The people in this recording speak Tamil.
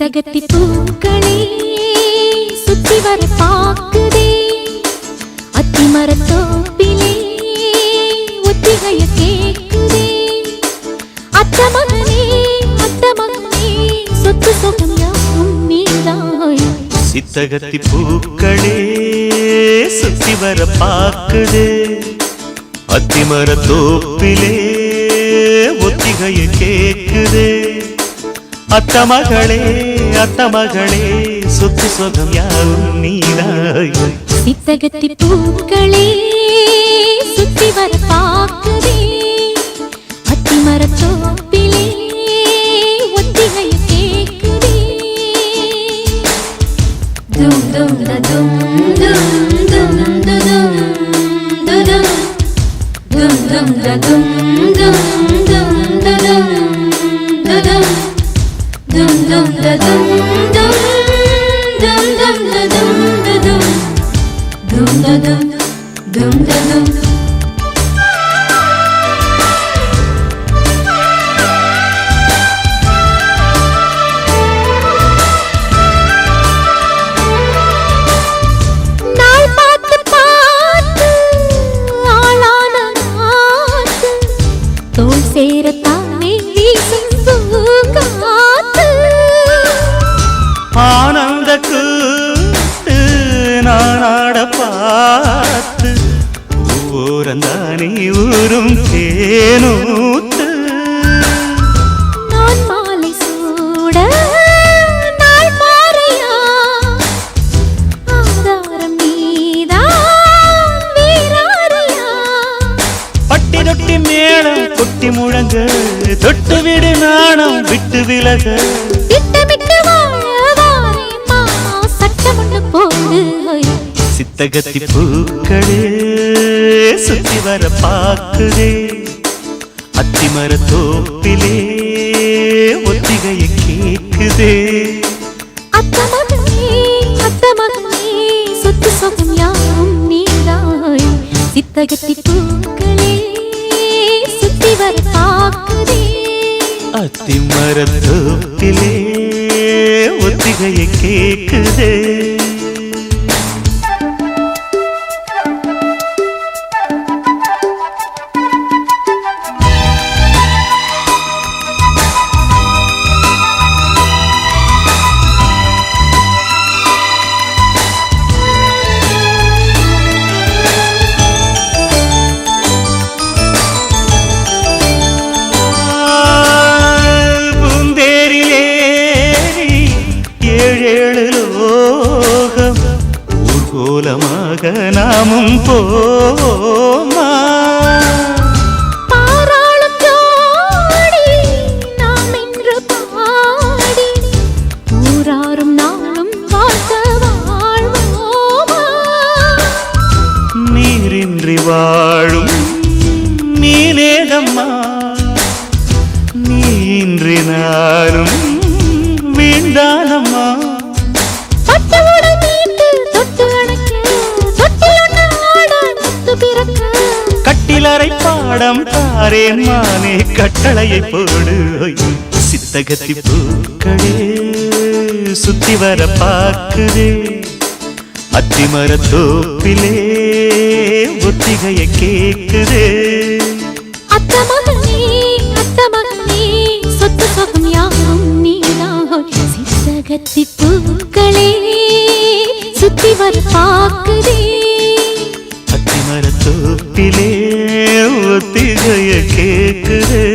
சித்தகத்தி பூக்களே சுத்தி வர பாக்குதே அத்திமரத்தோப்பிலே ஒத்திகைய கேக்குதே அத்த மகனே சொத்து சொகம் யாவும் நீதாய் சித்தகத்தி பூக்களே சுத்தி வர பாக்குதே அத்திமரத்தோப்பிலே ஒத்திகைய கேக்குதே அத்த மகளே சொத்து சொகம் யாவும் நீதாய் சித்தகத்தி பூக்களே சுத்தி வர பாக்குதே அத்திமரத்தோப்பிலே ஒத்திகைய கேக்குதே தும் தும் தும் தும் தும் தும் தும் dum dum da dum dum dum da dum da dum dum dum da dum dum dum dum da dum da dum dum da dum dum da dum சேரத்தானே வீசும் பூங்காத்து ஆனந்த கூத்து நானாட பார்த்து ஊரந்தானே ஊரும் தேனூத்து நான் மாலை சூட நாள் பாறையா ஆதாரம் நீதான் வீராரியா பட்டி தொட்டி மேளம் கொட்டி முழங்க தொட்டு விடு நாணம் விட்டு விலக திட்டமிட்டு வாழவாரேம்மா சட்டமண்ணு போடு சித்தகத்தி பூக்களே சுத்தி வர பாக்குதே அத்திமரத்தோப்பிலே ஒத்திகைய கேக்குதே அத்த மகனே சொத்து சொகம் யாவும் நீதாய் சித்தகத்தி பூக்களே சுத்தி வர பாக்குதே அத்திமரத்தோப்பிலே ஒத்திகைய கேக்குதே ஊர்கோலமாக நாமும் போமா பாராளும் ஜோடி நாம் என்று பாடி ஊராரும் நாளும் வாழ்த்த வாழ்வோமா நீரின்றி வாழும் மீனேகம்மா நீன்றி நாளும் வீண்டானம்மா கட்டிலறை பாடம் தாரே மானே கட்டளையை போடு சித்தகத்தி பூக்களே சுத்தி வர பார்க்குதே அத்திமரத்தோப்பிலே ஒத்திகைய கேக்குதே அத்த மகனே சொத்து சொகம் யாவும் நீதாய் சித்தகத்தி பூக்களே சுத்தி வர பார்க்குதே அத்திமரத்தோப்பிலே ஒத்திகைய கேக்குதே